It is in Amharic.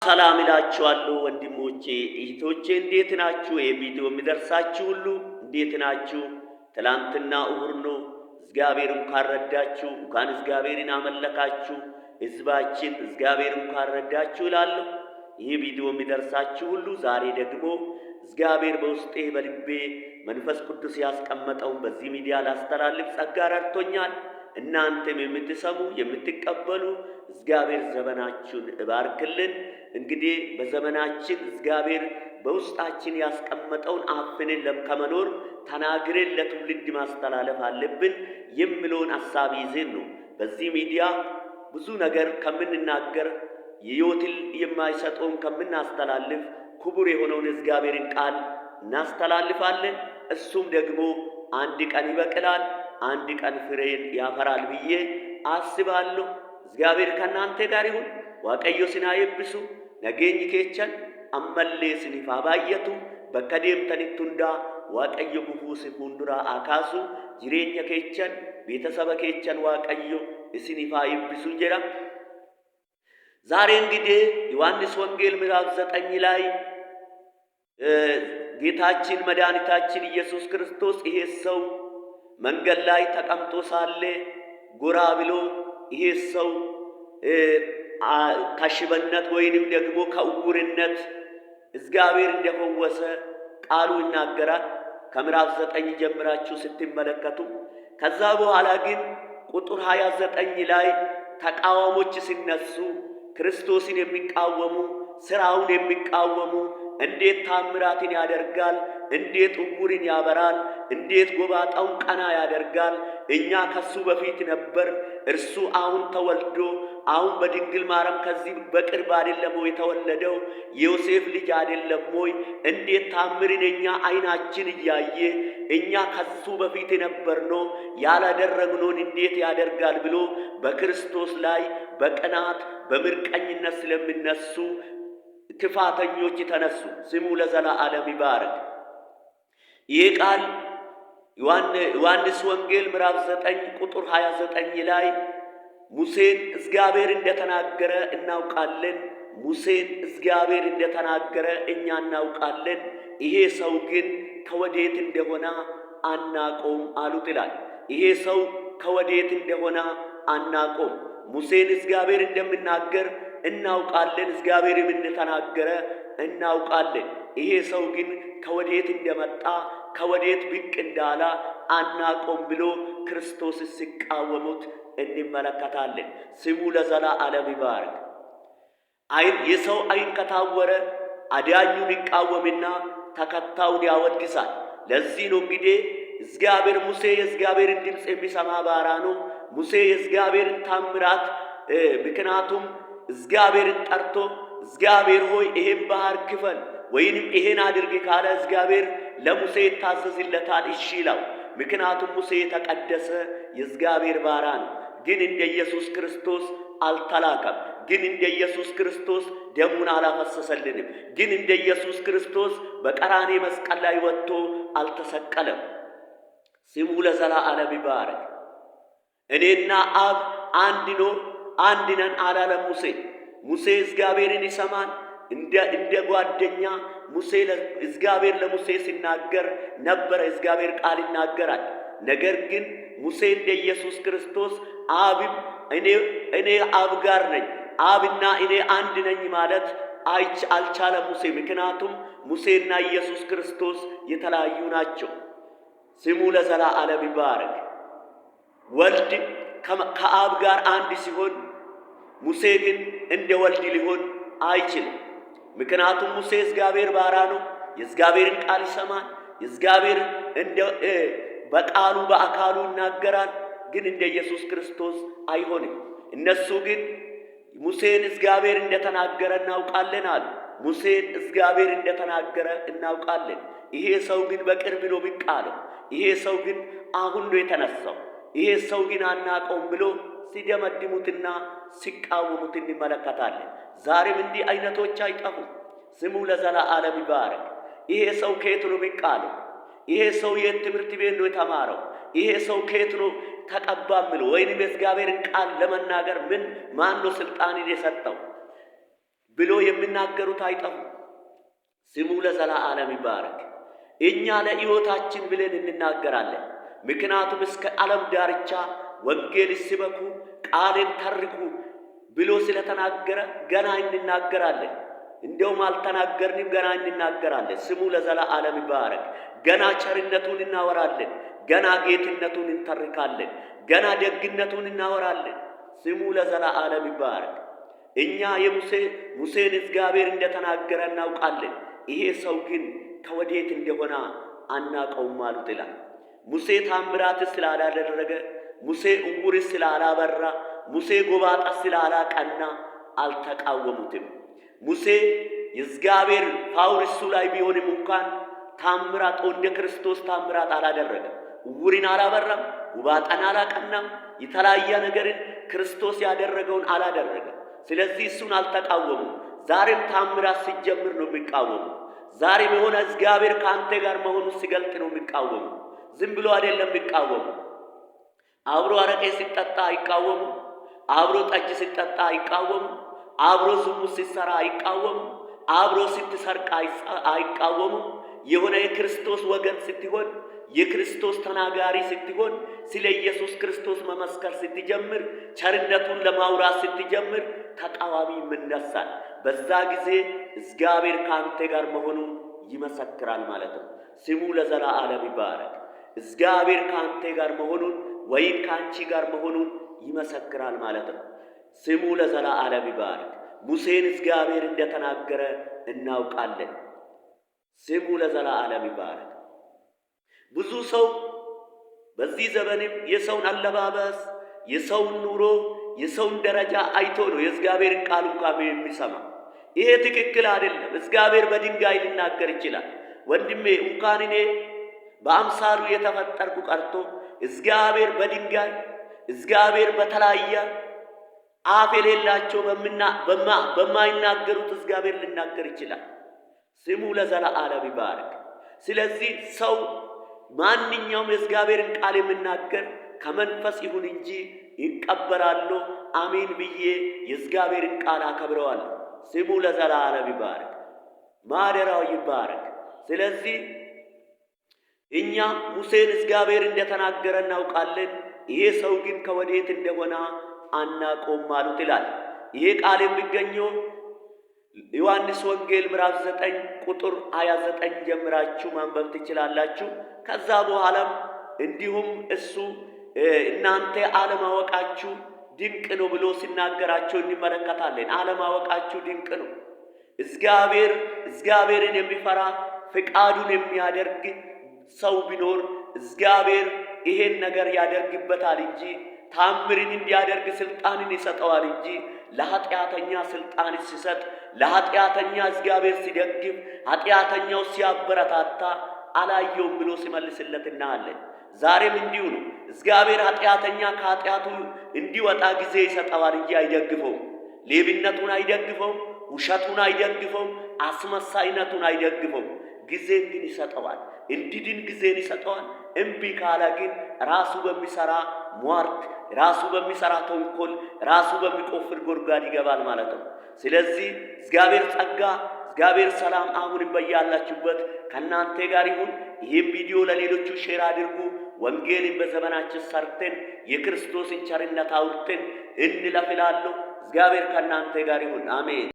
ሰላም እላችኋለሁ ወንድሞቼ እህቶቼ፣ እንዴት ናችሁ? የቪዲዮ የሚደርሳችሁ ሁሉ እንዴት ናችሁ? ትላንትና እሁድ ነው። እግዚአብሔርም ካረዳችሁ እንኳን እግዚአብሔርን አመለካችሁ። ሕዝባችን እግዚአብሔርም ካረዳችሁ እላለሁ። ይህ ቪዲዮ የሚደርሳችሁ ሁሉ ዛሬ ደግሞ እግዚአብሔር በውስጤ በልቤ መንፈስ ቅዱስ ያስቀመጠውን በዚህ ሚዲያ ላስተላልፍ ጸጋ ረድቶኛል። እናንተም የምትሰሙ የምትቀበሉ እግዚአብሔር ዘመናችሁን እባርክልን። እንግዲህ በዘመናችን እግዚአብሔር በውስጣችን ያስቀመጠውን አፍነን ከመኖር ተናግረን ለትውልድ ማስተላለፍ አለብን የሚለውን ሐሳብ ይዘን ነው በዚህ ሚዲያ ብዙ ነገር ከምንናገር ሕይወትን የማይሰጠውን ከምናስተላልፍ ክቡር የሆነውን እግዚአብሔርን ቃል እናስተላልፋለን። እሱም ደግሞ አንድ ቀን ይበቅላል፣ አንድ ቀን ፍሬን ያፈራል ብዬ አስባለሁ። እግዚአብሔር ከእናንተ ጋር ይሁን። ዋቀዮ ሲናየብሱ ነገኝ ኬቸን አመሌ ስኒፋ ባየቱ በከዴም ተኒቱንዳ ዋቀዮ ጉፉስ ፉንዱራ አካሱ ጅሬኛ ኬቸን ቤተሰበ ኬቸን ዋቀዮ ስኒፋ ይብሱ ጀራ። ዛሬ እንግዲህ ዮሐንስ ወንጌል ምዕራፍ 9 ላይ ጌታችን መድኃኒታችን ኢየሱስ ክርስቶስ ይሄ ሰው መንገድ ላይ ተቀምጦ ሳለ ጎራ ብሎ ይሄ ሰው ከሽበነት ወይንም ደግሞ ከዕውርነት እግዚአብሔር እንደፈወሰ ቃሉ ይናገራል። ከምዕራፍ 9 ጀምራችሁ ስትመለከቱ ከዛ በኋላ ግን ቁጥር 29 ላይ ተቃዋሞች ሲነሱ ክርስቶስን የሚቃወሙ ስራውን የሚቃወሙ እንዴት ታምራትን ያደርጋል፣ እንዴት ዕውርን ያበራል፣ እንዴት ጎባጣውን ቀና ያደርጋል፣ እኛ ከሱ በፊት ነበር፣ እርሱ አሁን ተወልዶ አሁን በድንግል ማርያም ከዚህ በቅርብ አይደለም ወይ የተወለደው? የዮሴፍ ልጅ አይደለም ወይ? እንዴት ታምርን እኛ አይናችን እያየ እኛ ከሱ በፊት ነበርነው ያላደረግነውን እንዴት ያደርጋል ብሎ በክርስቶስ ላይ በቅናት በምርቀኝነት ስለሚነሱ ክፋተኞች ተነሱ። ስሙ ለዘላለም ይባረክ። ይህ ቃል ዮሐንስ ወንጌል ምዕራፍ 9 ቁጥር 29 ላይ ሙሴን እግዚአብሔር እንደተናገረ እናውቃለን። ሙሴን እግዚአብሔር እንደተናገረ እኛ እናውቃለን። ይሄ ሰው ግን ከወዴት እንደሆነ አናቆም አሉት ይላል። ይሄ ሰው ከወዴት እንደሆነ አናቆም። ሙሴን እግዚአብሔር እንደምናገር እናውቃለን፣ እግዚአብሔርም እንደተናገረ እናውቃለን። ይሄ ሰው ግን ከወዴት እንደመጣ ከወዴት ብቅ እንዳላ አናቆም ብሎ ክርስቶስ ሲቃወሙት እንመለከታለን። ስሙ ለዘላለም ይባረክ። የሰው አይን ከታወረ አዳኙን ይቃወምና ተከታዩን ያወድሳል። ለዚህ ነው እንግዲህ እግዚአብሔር ሙሴ የእግዚአብሔርን ድምፅ የሚሰማ ባራ ነው። ሙሴ የእግዚአብሔርን ታምራት ምክንያቱም እግዚአብሔርን ጠርቶ እግዚአብሔር ሆይ ይሄን ባህር ክፈል ወይንም ይሄን አድርግ ካለ እግዚአብሔር ለሙሴ ይታዘዝለታል፣ እሺ ይላል። ምክንያቱም ሙሴ የተቀደሰ የእግዚአብሔር ባራ ነው። ግን እንደ ኢየሱስ ክርስቶስ አልተላከም። ግን እንደ ኢየሱስ ክርስቶስ ደሙን አላፈሰሰልንም። ግን እንደ ኢየሱስ ክርስቶስ በቀራኔ መስቀል ላይ ወጥቶ አልተሰቀለም። ስሙ ለዘላለም ይባረክ። እኔና አብ አንድ ነን አላለም ሙሴ። ሙሴ እግዚአብሔርን ይሰማል እንደ ጓደኛ። ሙሴ እግዚአብሔር ለሙሴ ሲናገር ነበረ፣ እግዚአብሔር ቃል ይናገራል። ነገር ግን ሙሴ እንደ ኢየሱስ ክርስቶስ አብም እኔ አብ ጋር ነኝ፣ አብና እኔ አንድ ነኝ ማለት አልቻለም ሙሴ። ምክንያቱም ሙሴና ኢየሱስ ክርስቶስ የተለያዩ ናቸው። ስሙ ለዘላለም ይባረክ። ወልድ ከአብ ጋር አንድ ሲሆን ሙሴ ግን እንደ ወልድ ሊሆን አይችልም። ምክንያቱም ሙሴ እግዚአብሔር ባራ ነው። የእግዚአብሔርን ቃል ይሰማል። የእግዚአብሔር በቃሉ በአካሉ ይናገራል። ግን እንደ ኢየሱስ ክርስቶስ አይሆንም። እነሱ ግን ሙሴን እግዚአብሔር እንደተናገረ እናውቃለን አሉ። ሙሴን እግዚአብሔር እንደተናገረ እናውቃለን። ይሄ ሰው ግን በቅርብ ነው ብቅ አለው። ይሄ ሰው ግን አሁን ነው የተነሳው። ይሄ ሰው ግን አናውቀውም ብሎ ሲደመድሙትና ሲቃወሙት እንመለከታለን። ዛሬም እንዲህ አይነቶች አይጠፉም። ስሙ ለዘላለም ይባረክ። ይሄ ሰው ከየት ነው ብቅ አለው? ይሄ ሰው የት ትምህርት ቤት ነው የተማረው? ይሄ ሰው ከየት ነው ተቀባም ብሎ ወይንም የእግዚአብሔርን ቃል ለመናገር ማን ነው ስልጣንን የሰጠው? ብሎ የሚናገሩት አይጠፉም። ስሙ ለዘላለም ይባረክ። እኛ ለሕይወታችን ብለን እንናገራለን። ምክንያቱም እስከ ዓለም ዳርቻ ወንጌል ስበኩ፣ ቃልን ተርኩ ብሎ ስለተናገረ ገና እንናገራለን። እንደውም አልተናገርንም፣ ገና እንናገራለን። ስሙ ለዘላለም ይባረክ። ገና ቸርነቱን እናወራለን። ገና ጌትነቱን እንተርካለን። ገና ደግነቱን እናወራለን። ስሙ ለዘላለም ይባረክ። እኛ ሙሴን እግዚአብሔር እንደተናገረ እናውቃለን። ይሄ ሰው ግን ከወዴት እንደሆነ አናቀውም አሉት ይላል። ሙሴ ታምራት ስላላደረገ፣ ሙሴ ዕውር ስላላበራ፣ ሙሴ ጎባጣ ስላላቀና አልተቃወሙትም። ሙሴ የእግዚአብሔር ፓወር እሱ ላይ ቢሆንም እንኳን ታምራት እንደ ክርስቶስ ታምራት አላደረገም። ዕውርን አላበራም፣ ጎባጣን አላቀናም፣ የተለያየ ነገርን ክርስቶስ ያደረገውን አላደረገም። ስለዚህ እሱን አልተቃወሙም። ዛሬም ታምራት ሲጀምር ነው የሚቃወሙ። ዛሬም የሆነ እግዚአብሔር ከአንተ ጋር መሆኑ ሲገልጥ ነው የሚቃወሙ። ዝም ብሎ አይደለም የሚቃወሙ። አብሮ አረቄ ሲጠጣ አይቃወሙ። አብሮ ጠጅ ሲጠጣ አይቃወሙ። አብሮ ዝሙት ሲሰራ አይቃወሙ። አብሮ ስትሰርቅ አይቃወሙ። የሆነ የክርስቶስ ወገን ስትሆን፣ የክርስቶስ ተናጋሪ ስትሆን፣ ስለ ኢየሱስ ክርስቶስ መመስከር ስትጀምር፣ ቸርነቱን ለማውራት ስትጀምር ተቃዋሚ ይነሳል። በዛ ጊዜ እግዚአብሔር ከአንተ ጋር መሆኑን ይመሰክራል ማለት ነው። ስሙ ለዘላለም ይባረክ። እግዚአብሔር ከአንተ ጋር መሆኑን ወይም ከአንቺ ጋር መሆኑን ይመሰክራል ማለት ነው። ስሙ ለዘላለም ይባረክ። ሙሴን እግዚአብሔር እንደተናገረ እናውቃለን። ስሙ ለዘላለም ይባረክ። ብዙ ሰው በዚህ ዘመንም የሰውን አለባበስ፣ የሰውን ኑሮ፣ የሰውን ደረጃ አይቶ ነው የእግዚአብሔርን ቃል እንኳን የሚሰማ። ይሄ ትክክል አይደለም። እግዚአብሔር በድንጋይ ሊናገር ይችላል። ወንድሜ እንኳን እኔ በአምሳሉ የተፈጠርኩ ቀርቶ እግዚአብሔር በድንጋይ፣ እግዚአብሔር በተለያየ አፍ የሌላቸው በማይናገሩት እግዚአብሔር ሊናገር ይችላል። ስሙ ለዘላለም ይባረክ። ስለዚህ ሰው ማንኛውም የእግዚአብሔርን ቃል የሚናገር ከመንፈስ ይሁን እንጂ ይቀበላለሁ፣ አሜን ብዬ የእግዚአብሔርን ቃል አከብረዋለሁ። ስሙ ለዘላለም ይባረክ፣ ማደሪያው ይባረክ። ስለዚህ እኛ ሙሴን እግዚአብሔር እንደተናገረ እናውቃለን። ይሄ ሰው ግን ከወዴት እንደሆነ አናውቀውም አሉት ይላል። ይሄ ቃል የሚገኘው ዮሐንስ ወንጌል ምዕራፍ 9 ቁጥር 29 ጀምራችሁ ማንበብ ትችላላችሁ። ከዛ በኋላም እንዲሁም እሱ እናንተ አለማወቃችሁ ድንቅ ነው ብሎ ሲናገራቸው እንመለከታለን። አለማወቃችሁ ድንቅ ነው። እግዚአብሔርን የሚፈራ ፍቃዱን የሚያደርግ ሰው ቢኖር እግዚአብሔር ይሄን ነገር ያደርግበታል እንጂ ታምርን እንዲያደርግ ስልጣንን ይሰጠዋል እንጂ ለኃጢአተኛ ስልጣን ሲሰጥ፣ ለኃጢአተኛ እግዚአብሔር ሲደግፍ፣ ኃጢአተኛው ሲያበረታታ አላየውም ብሎ ሲመልስለት እናያለን። ዛሬም እንዲሁ ነው። እግዚአብሔር ኃጢአተኛ ከኃጢአቱ እንዲወጣ ጊዜ ይሰጠዋል እንጂ አይደግፈውም። ሌብነቱን አይደግፈውም፣ ውሸቱን አይደግፈውም፣ አስመሳይነቱን አይደግፈውም። ጊዜን ግን ይሰጠዋል። እንዲድን ጊዜን ይሰጠዋል። እምቢ ካለ ግን ራሱ በሚሰራ ሟርት፣ ራሱ በሚሰራ ተንኮል፣ ራሱ በሚቆፍር ጉድጓድ ይገባል ማለት ነው። ስለዚህ እግዚአብሔር ጸጋ፣ እግዚአብሔር ሰላም አሁንም በያላችሁበት ከእናንተ ጋር ይሁን። ይህም ቪዲዮ ለሌሎቹ ሼር አድርጉ። ወንጌልን በዘመናችን ሰርተን የክርስቶስን ቸርነት አውርተን እንለፍ እላለሁ። እግዚአብሔር ከእናንተ ጋር ይሁን። አሜን።